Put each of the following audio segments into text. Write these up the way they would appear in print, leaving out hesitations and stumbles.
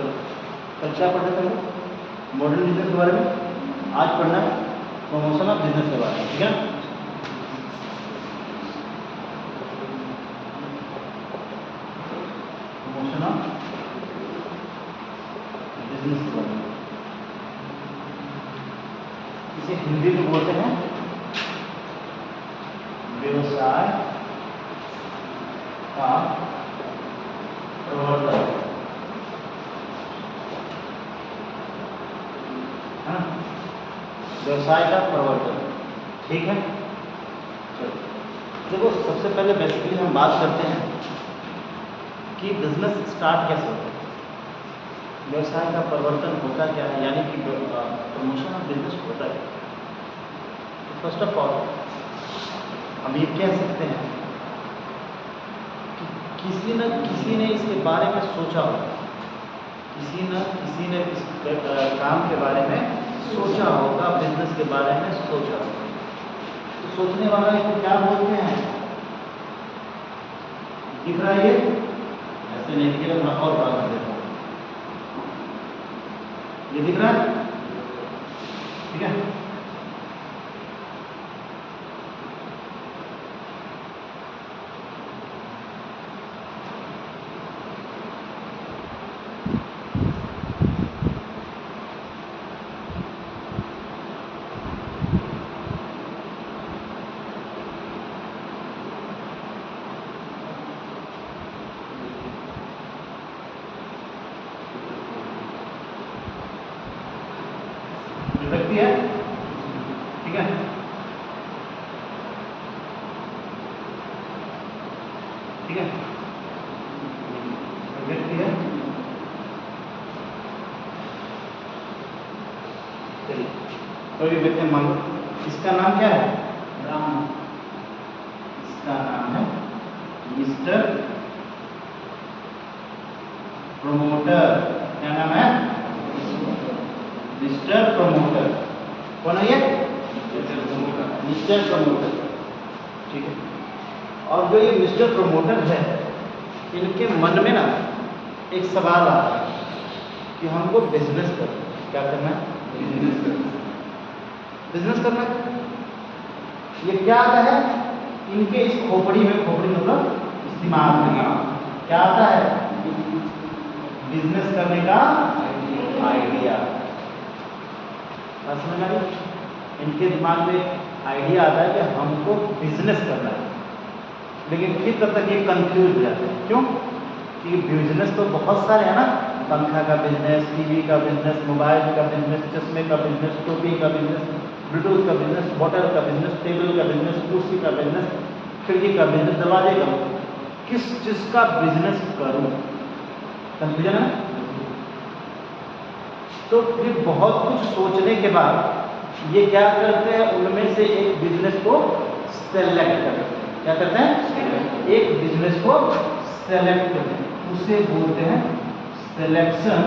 चलो कल क्या पढ़ना था? मॉडर्न बिजनेस के बारे में। आज पढ़ना है प्रमोशन ऑफ बिजनेस के बारे में, ठीक है? प्रमोशन ऑफ बिजनेस के बारे में इसे हिंदी में बोलते हैं व्यवसाय का प्रवर्तन, है ना? व्यवसाय का प्रवर्तन, ठीक है? चलो देखो, सबसे पहले बेसिकली हम बात करते हैं कि बिजनेस स्टार्ट कैसे होता है, व्यवसाय का परिवर्तन होता क्या है, यानी कि प्रमोशन ऑफ बिजनेस होता है। तो फर्स्ट ऑफ ऑल हम ये कह सकते हैं कि किसी न किसी ने इसके बारे में सोचा होगा, किसी न किसी ने इस काम के बारे में सोचा होगा, बिजनेस के बारे में सोचा होगा। तो सोचने वाला को क्या बोलते हैं? दिख रहा है ये? ऐसे नहीं दिखेगा, मैं और बड़ा कर देता हूँ। ये दिख रहा है? ठीक है? व्यक्ति है, ठीक है? ठीक है, व्यक्ति है। चलिए कोई भी व्यक्ति मान लो, इसका नाम क्या है? राम। इसका नाम है मिस्टर प्रमोटर। क्या नाम है? Mister promoter. कौन है ये? मिस्टर प्रमोटर, ठीक है? और जो ये मिस्टर प्रमोटर है, इनके मन में ना एक सवाल आता है कि हमको बिजनेस करना। क्या करना है? बिजनेस करना है। ये क्या आता है इनके इस खोपड़ी में? खोपड़ी मतलब इस दिमाग में क्या आता है? बिजनेस करने का आइडिया। समझ में आई? इनके दिमाग में आइडिया आता है कि हमको बिजनेस करना है, लेकिन फिर तब तक ये कंफ्यूज हो जाते हैं। क्यों? क्योंकि बिजनेस तो बहुत सारे हैं ना, पंखा का बिजनेस, टीवी का बिजनेस, मोबाइल का बिजनेस, चश्मे का बिजनेस, टोपी का बिजनेस, ब्लूटूथ का बिजनेस, बॉटल का बिजनेस, टेबल का बिजनेस, कुर्सी का बिजनेस, खिड़की का बिजनेस, दरवाजे का। किस चीज का बिजनेस करूं? कंफ्यूजन है। तो फिर बहुत कुछ सोचने के बाद ये क्या करते हैं, उनमें से एक बिजनेस को सेलेक्ट करते हैं। क्या करते हैं? एक बिजनेस को सेलेक्ट करते हैं, उसे बोलते हैं सिलेक्शन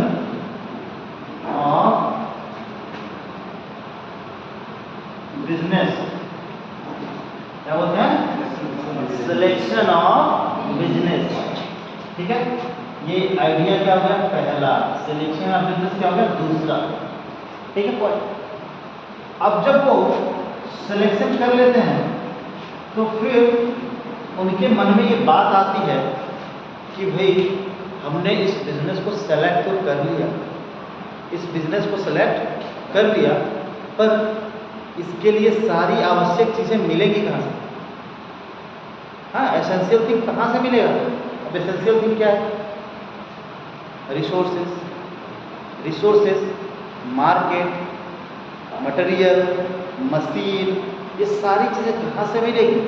ऑफ बिजनेस। क्या बोलते हैं? सिलेक्शन ऑफ बिजनेस, ठीक है? ये आइडिया क्या हो गया? पहला। सिलेक्शन ऑफ बिजनेस क्या हो गया? दूसरा, ठीक है? पॉइंट। अब जब वो सिलेक्शन कर लेते हैं तो फिर उनके मन में ये बात आती है कि भाई हमने इस बिजनेस को सेलेक्ट तो कर लिया, इस बिजनेस को सेलेक्ट कर लिया, पर इसके लिए सारी आवश्यक चीज़ें मिलेंगी कहाँ से? हाँ, एसेंशियल थिंग कहाँ से मिलेगा? अब एसेंशियल थिंग क्या है? रिसोर्सेस, मार्केट, मटेरियल, मशीन, ये सारी चीज़ें कहाँ से मिलेगी?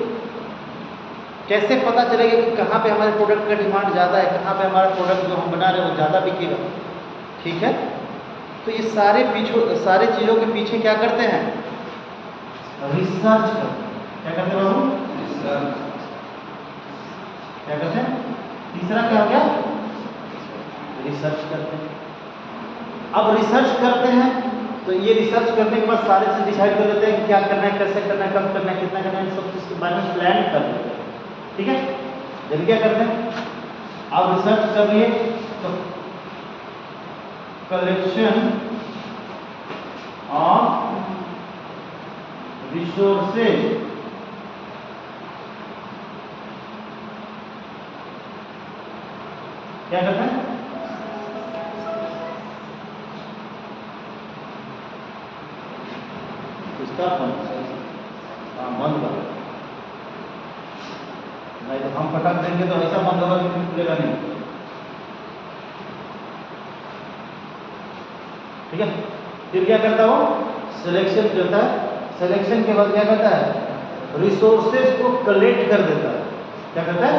कैसे पता चलेगा कि कहाँ पे हमारे प्रोडक्ट का डिमांड ज़्यादा है, कहाँ पे हमारा प्रोडक्ट जो हम बना रहे हैं वो ज़्यादा बिकेगा, ठीक है? तो ये सारे चीज़ों के पीछे क्या करते हैं? रिसर्च करते हैं। क्या करते हैं बाबू? रिसर्च। क्या करते हैं? तीसरा क्या हो गया? रिसर्च करते हैं। अब रिसर्च करते हैं तो ये रिसर्च करने के बाद सारे चीज़ डिसाइड कर लेते हैं कि क्या करना है, कैसे करना है, कब करना है, कितना करना है, सब चीज़ के बारे में प्लान कर लेते हैं, ठीक है? जब क्या करते हैं, अब रिसर्च कर लिए तो कलेक्शन ऑफ रिसोर्सेज क्या करता है? इसका बंद कर, नहीं तो हम पटक देंगे तो ऐसा बंद होगा कि खुलेगा नहीं। ठीक है, फिर क्या करता हो? सिलेक्शन जो होता है, सिलेक्शन के बाद क्या करता है? रिसोर्सेज को कलेक्ट कर देता है। क्या करता है?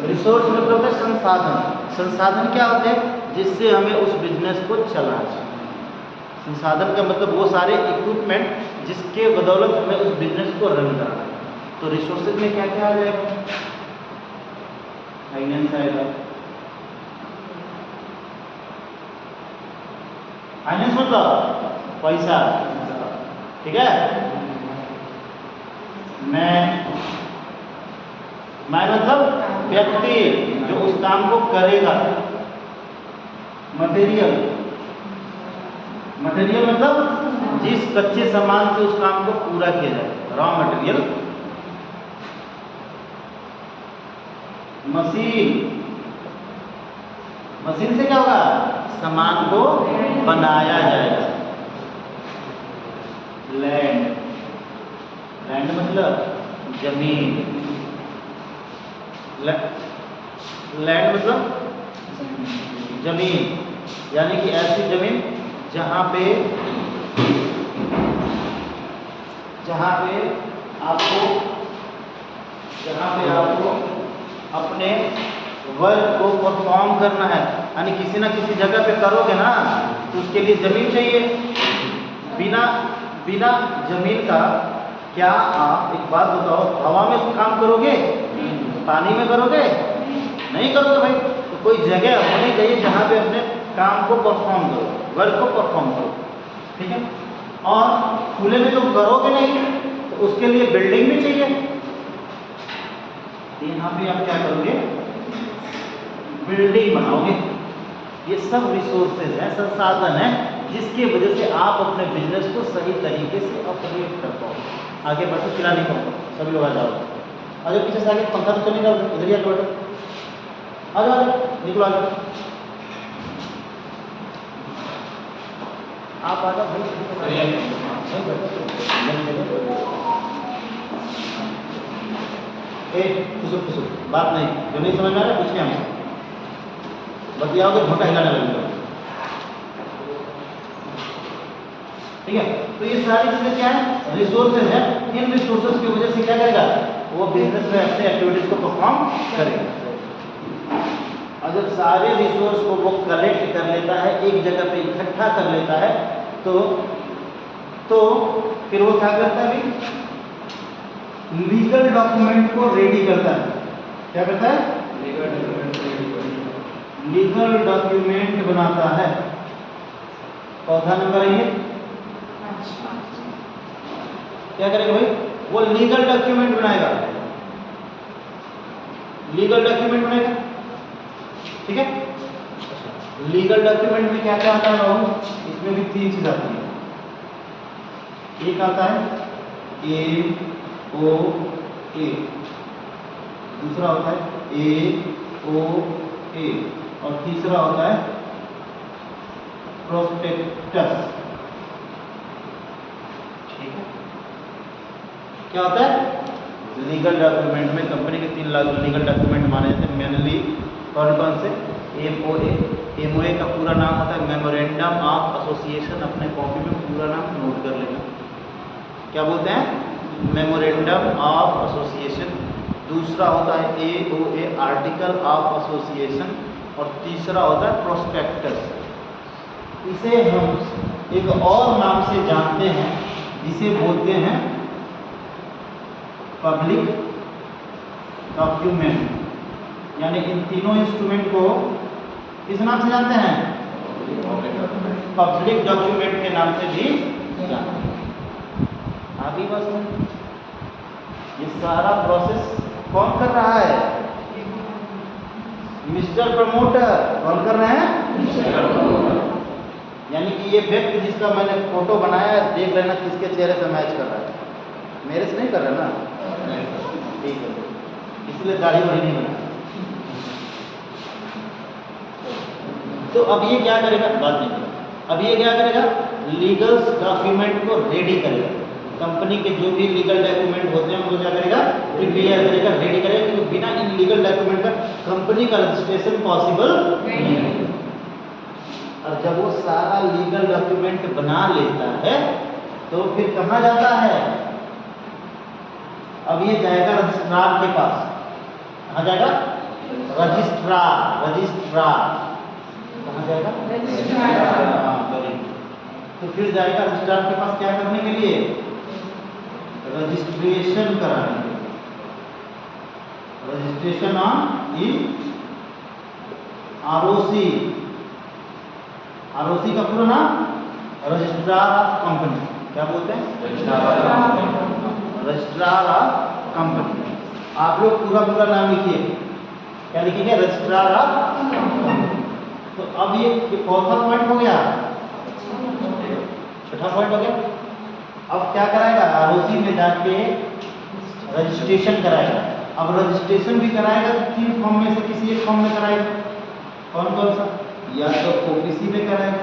रिसोर्स मतलब होता है संसाधन। संसाधन क्या होते हैं? जिससे हमें उस बिजनेस को चलाना। संसाधन का मतलब वो सारे इक्विपमेंट जिसके बदौलत हमें उस बिजनेस को रन करना है। तो रिसोर्सेज में क्या क्या आ जाएगा? फाइनेंस आएगा। फाइनेंस मतलब पैसा, ठीक है। मैं मतलब व्यक्ति जो उस काम को करेगा। मटेरियल, मटेरियल मतलब जिस कच्चे सामान से उस काम को पूरा किया जाए, रॉ मटेरियल। मशीन, मशीन से क्या होगा? सामान को बनाया जाएगा। लैंड, लैंड मतलब जमीन। लैंड मतलब जमीन, यानी कि ऐसी जमीन जहाँ पे आपको अपने वर्क को परफॉर्म करना है, यानी किसी ना किसी जगह पे करोगे ना, तो उसके लिए जमीन चाहिए। बिना जमीन का क्या आप, एक बात बताओ, हवा में काम करोगे? पानी में करोगे? नहीं करोगे भाई। तो कोई जगह होनी चाहिए जहाँ पे अपने काम को परफॉर्म करो, वर्क को परफॉर्म करो। ठीक है, और खुले में तो करोगे नहीं, तो उसके लिए बिल्डिंग भी चाहिए। यहाँ पे आप क्या करोगे? बिल्डिंग बनाओगे। ये सब रिसोर्सेज है, संसाधन है, जिसकी वजह से आप अपने बिजनेस को सही तरीके से ऑपरेट कर पाओ। आगे बढ़ो, चिल्ला नहीं पाओ, सभी लोग आ जाओ। आज पीछे से आगे पंखा तो चलेगा, इधर ही आके बैठो। आ जाओ, निकलो, आ जाओ। आप आ जाओ भाई, खुशुक बात नहीं, जो नहीं समझ में आ रहा है पूछिए हमसे, बतियाओगे घोटा हिलाने लगेगा। ठीक है, तो ये सारी चीजें क्या है? रिसोर्सेज है। इन रिसोर्सेज की वजह से क्या करेगा? वो बिजनेस में अपने एक्टिविटीज को परफॉर्म करेगा। और जब सारे रिसोर्स को वो कलेक्ट कर लेता है, एक जगह पे इकट्ठा कर लेता है, तो फिर वो क्या करता है? लीगल डॉक्यूमेंट को रेडी करता है। क्या करता है? लीगल डॉक्यूमेंट बनाता है। चौथा नंबर है, क्या करेगा भाई? वो लीगल डॉक्यूमेंट बनाएगा। लीगल डॉक्यूमेंट बनाएगा, ठीक है। लीगल डॉक्यूमेंट में क्या क्या आता है? इसमें भी 3 चीज आती है। एक आता है AOA, दूसरा होता है AOA, और तीसरा होता है प्रोस्पेक्टस। ठीक है, क्या होता है? लीगल डॉक्यूमेंट में कंपनी के 3 लीगल डॉक्यूमेंट माने जाते हैं मेनली। कौन से? MOA का पूरा नाम होता है मेमोरेंडम ऑफ एसोसिएशन। अपने कॉपी में पूरा नाम नोट कर लेना। क्या बोलते हैं? Memorandum of association. दूसरा होता है AOA, आर्टिकल ऑफ एसोसिएशन, और तीसरा होता है प्रोस्पेक्टस। इसे हम एक और नाम से जानते हैं, जिसे बोलते हैं पब्लिक डॉक्यूमेंट। यानी इन तीनों इंस्ट्रूमेंट को किस नाम से जानते हैं? पब्लिक डॉक्यूमेंट के नाम से भी जानते हैं। आगे बस ये सारा प्रोसेस कौन कर रहा है? Mister promoter. कौन कर रहे हैं? ये व्यक्ति जिसका मैंने फोटो बनाया है, देख लेना किसके चेहरे से मैच कर रहा है। मेरे से नहीं कर रहा ना, ठीक है, इसलिए दाढ़ी वाढ़ी नहीं बना। तो अब ये क्या करेगा, बात नहीं करेगा। अब ये क्या करेगा, लीगल डॉक्यूमेंट को रेडी करेगा। कंपनी के जो भी लीगल डॉक्यूमेंट होते हैं उनको क्या करेगा, प्रिपेयर करेगा, रेडी करेगा, क्योंकि बिना इन लीगल डॉक्यूमेंट का कंपनी का रजिस्ट्रेशन पॉसिबल नहीं है। और जब वो सारा लीगल डॉक्यूमेंट बना लेता है तो फिर कहाँ जाता है, अब ये जाएगा रजिस्ट्रार के पास। कहाँ जाएगा, रजिस्ट्रार, रजिस्ट्रार कहाँ जाएगा, तो फिर जाएगा रजिस्ट्रार के पास क्या करने के लिए, रजिस्ट्रेशन कराने के लिए, registration on in ROC. ROC का पूरा नाम रजिस्ट्रार ऑफ कंपनी, क्या बोलते हैं, रजिस्ट्रार ऑफ कंपनी। आप लोग पूरा पूरा नाम लिखिए, क्या लिखेंगे, रजिस्ट्रार ऑफ कंपनी। तो अब ये चौथा पॉइंट हो गया, छठा पॉइंट हो गया। अब क्या कराएगा, आरओसी में जाके रजिस्ट्रेशन कराएगा। अब रजिस्ट्रेशन भी कराएगा तो 3 फॉर्म में से किसी एक फॉर्म में कराएगा। कौन कौन सा, या तो ओपीसी में कराएगा,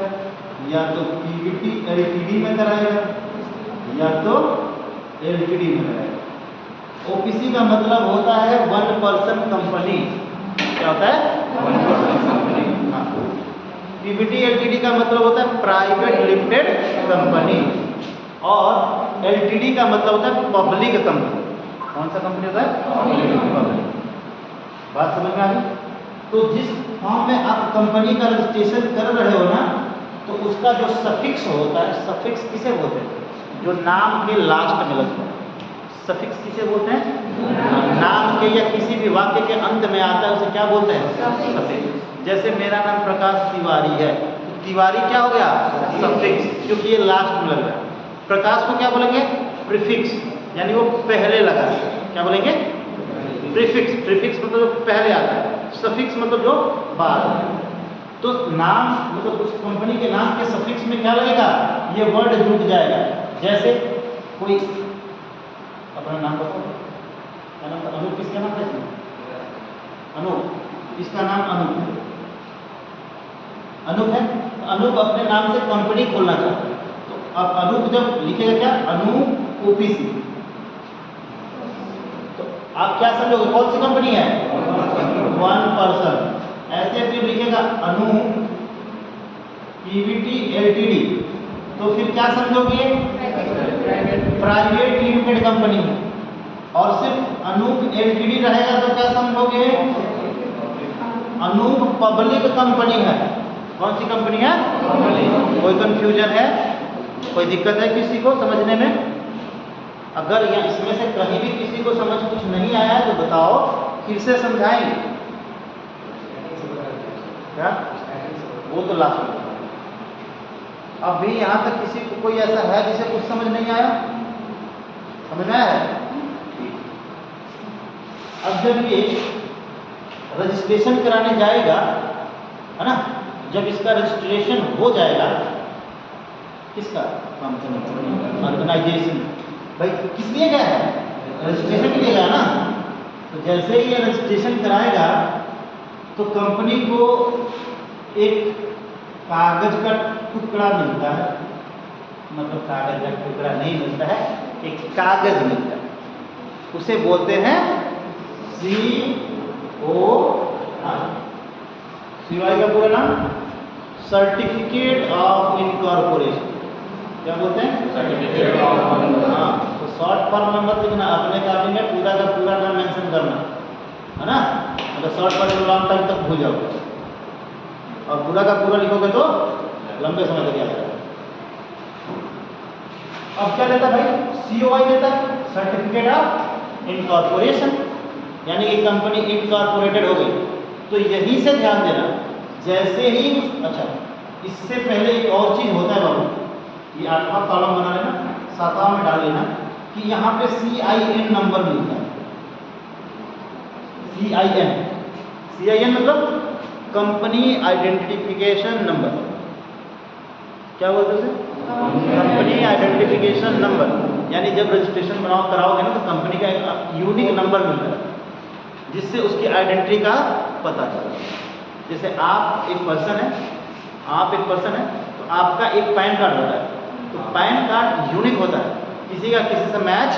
या तो पीवीटी एलटीडी में कराएगा, या तो एलटीडी में कराएगा। ओपीसी का मतलब होता है 1 पर्सन कंपनी। क्या होता है, 1 पर्सन कंपनी। हाँ, पीवीटी एलटीडी का मतलब होता है प्राइवेट लिमिटेड कंपनी, और एलटीडी का मतलब होता है पब्लिक कंपनी। कौन सा कंपनी होता है, पब्लिक। बात समझ में आ गई। तो जिस फॉर्म में आप कंपनी का रजिस्ट्रेशन कर रहे हो ना, तो उसका जो सफिक्स होता है, सफिक्स किसे बोलते हैं, जो नाम के लास्ट में लगता है। सफिक्स किसे बोलते हैं, नाम के या किसी भी वाक्य के अंत में आता है, उसे क्या बोलते हैं, सफिक्स। जैसे मेरा नाम प्रकाश तिवारी है, तो तिवारी क्या हो गया, सफिक्स, क्योंकि ये लास्ट में लग रहा है। प्रकाश को क्या बोलेंगे, प्रीफिक्स, यानी वो पहले लगा है। क्या बोलेंगे, प्रीफिक्स। प्रीफिक्स मतलब जो पहले आता है, सफिक्स मतलब जो बाद में। तो नाम मतलब उस कंपनी के नाम के सफिक्स में क्या लगेगा, ये वर्ड जुड़ जाएगा। जैसे कोई अपना नाम बताओ, क्या नाम था, अनूप, किसका नाम था इसमें, अनूप, इसका नाम अनूप है, अनूप है। अनूप अपने नाम से कंपनी खोलना चाहता है, तो अब अनूप जब लिखेगा क्या, अनूप ओपीसी, तो आप क्या समझोगे, कौन सी कंपनी है, 1 पर्सन। ऐसे फिर लिखेगा अनूप पीवीटी एलटीडी, तो फिर क्या समझोगे, प्राइवेट लिमिटेड कंपनी है। और सिर्फ अनूप एलटीडी रहेगा तो क्या समझोगे, अनूप पब्लिक कंपनी है। कौन सी कंपनी है, कोई कंफ्यूजन है, कोई दिक्कत है किसी को समझने में? अगर या इसमें से कहीं भी किसी को समझ कुछ नहीं आया है तो बताओ, फिर से समझाएंगे। क्या, वो तो लास्ट में। अब भी यहाँ तक किसी को कोई ऐसा है जिसे कुछ समझ नहीं आया, समझ में आया? अब जब ये रजिस्ट्रेशन कराने जाएगा, है ना, जब इसका रजिस्ट्रेशन हो जाएगा, किसका, ऑर्गेनाइजेशन, भाई किस लिए गया है, रजिस्ट्रेशन के लिए गया ना। तो जैसे ही ये रजिस्ट्रेशन कराएगा तो कंपनी को एक कागज का टुकड़ा मिलता है, मतलब कागज का टुकड़ा नहीं मिलता है, एक कागज मिलता है, उसे बोलते हैं COI। COI का पूरा नाम सर्टिफिकेट ऑफ इनकॉर्पोरेशन। क्या बोलते हैं, सर्टिफिकेट ऑफ, हाँ, तो शॉर्ट फॉर्म में मत लिखना, अपने कॉपी में पूरा का पूरा नाम मेंशन करना, है ना। अगर शॉर्ट फॉर्म में लॉन्ग टाइम तक भूल जाओगे, और पूरा का पूरा लिखोगे तो लंबे समय तक याद रहेगा। अब क्या लेता भाई, COI लेता है, सर्टिफिकेट ऑफ इनकॉर्पोरेशन, यानी कि कंपनी इनकॉर्पोरेटेड हो गई। तो यही से ध्यान देना, जैसे ही अच्छा, इससे पहले एक और चीज होता है बाबू, ये 8वां कॉलम बना लेना, 7वां में डाल लेना कि यहाँ पे CIN नंबर मिलता है। CIN मतलब कंपनी आइडेंटिफिकेशन नंबर। क्या बोलते हैं उसे? Company identification number. यानी जब रजिस्ट्रेशन कराओगे ना तो कंपनी का एक यूनिक नंबर मिलता है जिससे उसकी आइडेंटिटी का पता चले। जैसे आप एक पर्सन है तो आपका एक पैन कार्ड होता है, तो पैन कार्ड यूनिक होता है, किसी का किसी से मैच।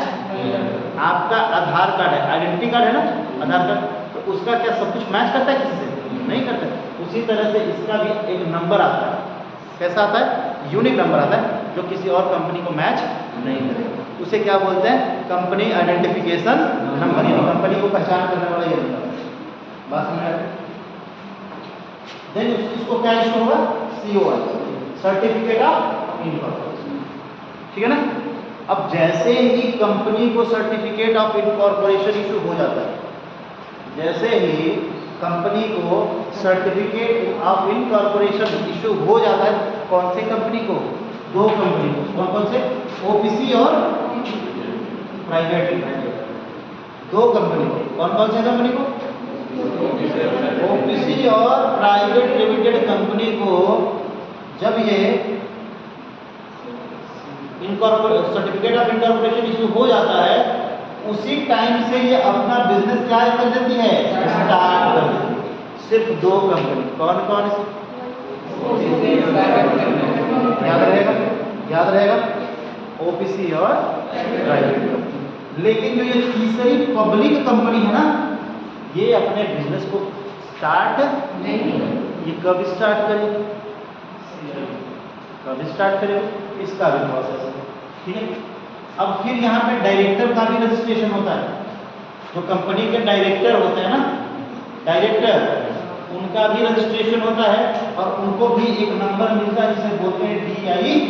आपका आधार कार्ड है, आइडेंटिटी कार्ड है ना, आधार कार्ड, तो उसका क्या सब कुछ मैच करता है किसी से? नहीं करता है। उसी तरह से इसका भी एक नंबर आता है। कैसा आता है? यूनिक नंबर आता है जो किसी और कंपनी को मैच नहीं करेगा। उसे क्या बोलते हैं? कंपनी आइडेंटिफिकेशन नंबर, यानी कंपनी को पहचान करने वाला ये नंबर। बात समझ आ गई? देन इसको क्या इशू होगा? COI, certificate of incorporation. ठीक है ना? अब जैसे ही कंपनी को सर्टिफिकेट ऑफ इनकॉर्पोरेशन इशू हो जाता है, जैसे ही कंपनी को सर्टिफिकेट ऑफ इनकॉर्पोरेशन इशू हो जाता है, कौन सी कंपनी को? दो कंपनी को। कौन कौन से? OPC और प्राइवेट लिमिटेड। दो कंपनी को। कौन कौन से कंपनी को? OPC और प्राइवेट लिमिटेड कंपनी को जब ये सर्टिफिकेट ऑफ इनकॉर्पोरेशन इशू हो जाता है, उसी टाइम से ये अपना बिजनेस क्या कर देती है? स्टार्ट कर देती है। सिर्फ दो कंपनी। कौन कौन सी? याद रहेगा OPC और प्राइवेट कंपनी। लेकिन जो ये तीसरी पब्लिक कंपनी है ना, ये अपने बिजनेस को स्टार्ट नहीं, ये कब स्टार्ट करेगी? कब स्टार्ट करेगी? इसका भी प्रोसेस है। ठीक है। अब फिर यहाँ पे डायरेक्टर का भी रजिस्ट्रेशन होता है। जो कंपनी के डायरेक्टर होते हैं ना, डायरेक्टर, उनका भी रजिस्ट्रेशन होता है और उनको भी एक नंबर मिलता है जिसे बोलते हैं DIN,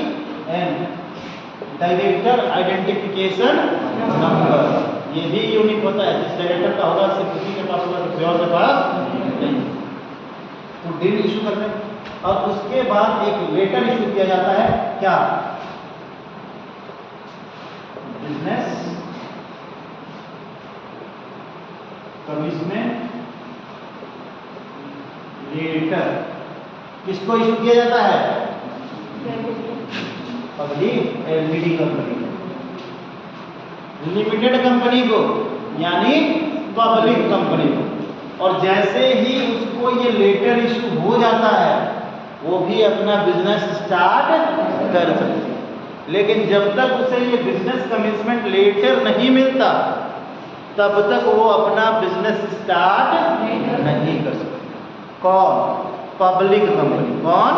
डायरेक्टर आइडेंटिफिकेशन नंबर। ये भी यूनिक होता है। जिस डायरेक्टर का होगा सिर्फ उसी के पास होगा, किसी और के पास नहीं। तो DIN इशू करते हैं और उसके बाद एक लेटर इशू किया जाता है। क्या? Business commencement letter. किसको इशू किया जाता है? Public LTD company, limited company को, यानी पब्लिक कंपनी को। और जैसे ही उसको ये लेटर इशू हो जाता है, वो भी अपना बिजनेस स्टार्ट कर सकती है। लेकिन जब तक उसे ये बिजनेस कमिटमेंट लेटर नहीं मिलता, तब तक वो अपना बिजनेस स्टार्ट नहीं कर सकती। कौन? Public company. कौन?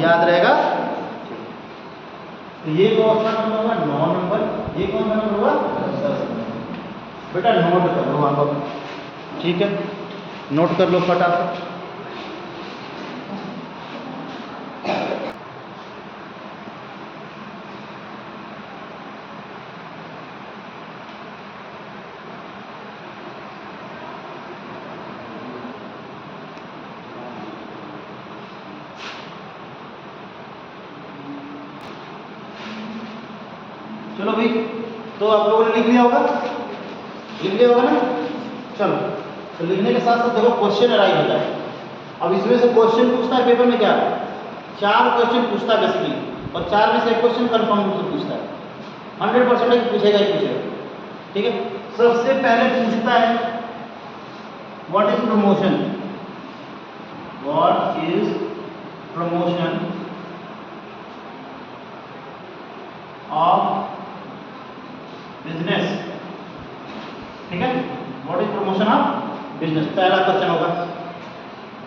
याद रहेगा? तो ये कौन सा नंबर होगा? 9 नंबर। ये कौन सा नंबर हुआ? 10 नंबर। बेटा नोट कर लो आप। ठीक है, नोट कर लो फटाफट। चलो भाई, तो आप लोगों ने लिख लिया होगा? ना? चलो, तो लिखने के साथ साथ देखो क्वेश्चन अराइज होता है। अब इसमें से क्वेश्चन पूछता है पेपर में क्या? 4 क्वेश्चन पूछता है बेसिकली, और 4 में से एक क्वेश्चन कंफर्म रूप से पूछता है। 100% पूछेगा ही पूछेगा। ठीक है। सबसे पहले पूछता है what is promotion? What is promotion of business? ठीक है, what is promotion of business, पहला क्वेश्चन होगा।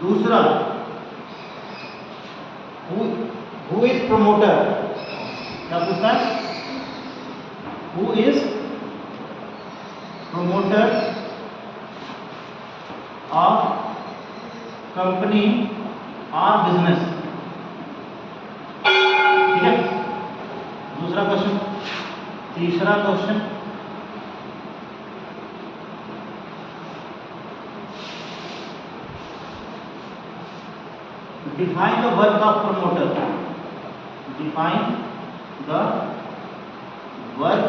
दूसरा, हु इज प्रमोटर? क्या पूछता है? Who is promoter of company और बिजनेस? ठीक है, दूसरा क्वेश्चन। तीसरा question, define the work of promoter. Define the work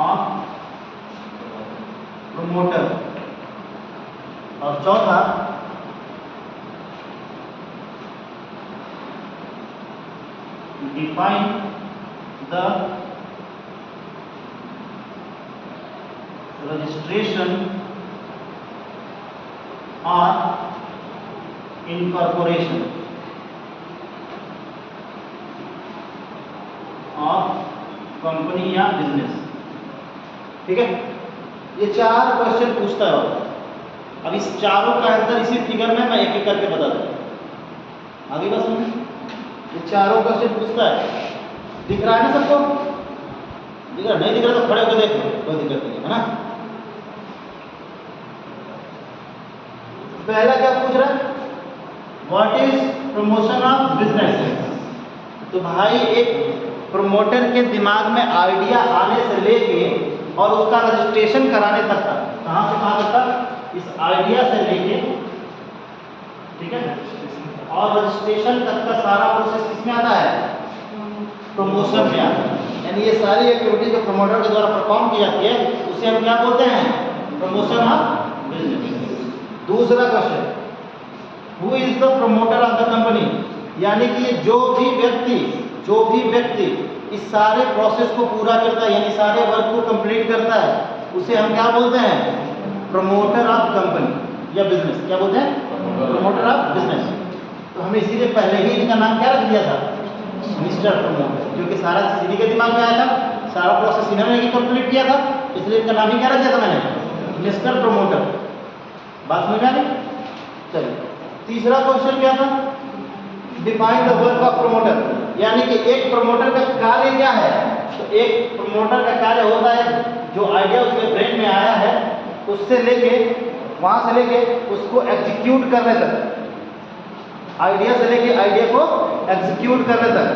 of promoter. और चौथा, define the registration or incorporation of company या बिजनेस। ठीक है, ये 4 क्वेश्चन पूछता है। अब इस चारों का आंसर इसी फिगर में मैं एक एक करके बता दूं। आगे बस ये चारों क्वेश्चन पूछता है। दिख रहा है ना सबको? दिख रहा? नहीं दिख रहा तो खड़े होकर देख लो, कोई दिक्कत नहीं है ना। पहला क्या पूछ रहा है? What is promotion of business. तो भाई एक प्रमोटर के दिमाग में आइडिया आने से लेके और उसका रजिस्ट्रेशन कराने तक का, कहां से कहां तक का? इस आइडिया से लेके, ठीक है, और रजिस्ट्रेशन तक का सारा प्रोसेस किसमें आता है? प्रमोशन में आता है। यानी ये सारी एक्टिविटी जो प्रमोटर के द्वारा परफॉर्म की जाती है उसे हम क्या बोलते हैं? Promotion of business. दूसरा question, who is the promoter of the company. यानी कि जो भी व्यक्ति इस सारे प्रोसेस को पूरा करता है, यानी सारे वर्क को कंप्लीट करता है, उसे हम क्या बोलते हैं? प्रमोटर ऑफ कंपनी या बिजनेस। क्या बोलते हैं? Promoter of business. तो हमें इसीलिए पहले ही इनका नाम क्या रख दिया था? मिस्टर प्रमोटर, क्योंकि सारा इसी के दिमाग में आया था, सारा प्रोसेस इन्होंने ही कंप्लीट किया था, इसलिए इनका नाम ही क्या रख दिया था मैंने? Mister promoter. बात समझ में आ गई? चलिए, तीसरा क्वेश्चन क्या था? Define the work of promoter. यानी कि एक प्रमोटर का कार्य क्या है? तो एक प्रमोटर का कार्य होता है जो आइडिया उसके ब्रेन में आया है उससे लेके, वहां से लेके उसको एग्जीक्यूट करने तक, आइडिया से लेके आइडिया को एग्जीक्यूट करने तक।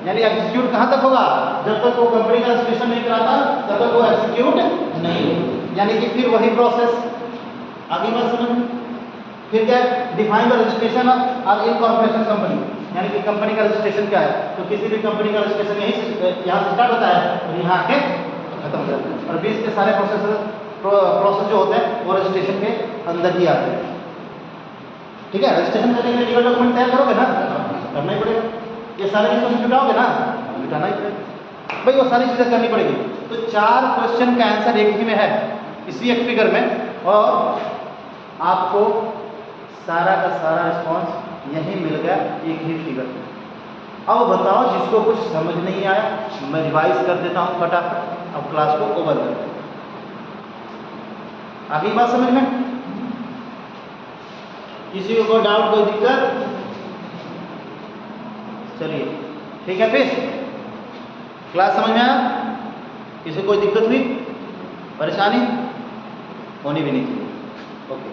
यानी एग्जीक्यूट कहां तक होगा? जब तक वो कंपनी का रजिस्ट्रेशन नहीं कराता तब तक वो एग्जीक्यूट नहीं होगा। यानी कि फिर वही प्रोसेस। आगे बात समझ। फिर क्या है? Define the registration of incorporation company. यानी कि कंपनी का रजिस्ट्रेशन क्या है? तो किसी भी कंपनी का रजिस्ट्रेशन यहाँ से स्टार्ट होता है और यहाँ आके खत्म हो जाता है, और बीच के सारे प्रोसेस जो होते हैं वो रजिस्ट्रेशन के अंदर ही आते हैं। ठीक है, रजिस्ट्रेशन करने के लिए लीगल डॉक्यूमेंट तैयार करोगे ना, करना ही पड़ेगा। ये सारे चीज़ें जुटाओगे ना, जुटाना ही पड़ेगा भाई, वो सारी चीज़ें करनी पड़ेगी। तो 4 क्वेश्चन का आंसर एक ही में है, इसी एक फिगर में, और आपको सारा का सारा रिस्पॉन्स यही मिल गया एक ही फिगर में। अब बताओ, जिसको कुछ समझ नहीं आया मैं रिवाइज कर देता हूँ फटाफट, अब क्लास को ओवर कर देता हूँ। आगे बात समझ में? किसी को कोई डाउट, कोई दिक्कत? चलिए ठीक है, फिर क्लास समझ में आया? किसी को कोई दिक्कत हुई, परेशानी? होनी भी नहीं चाहिए। ओके।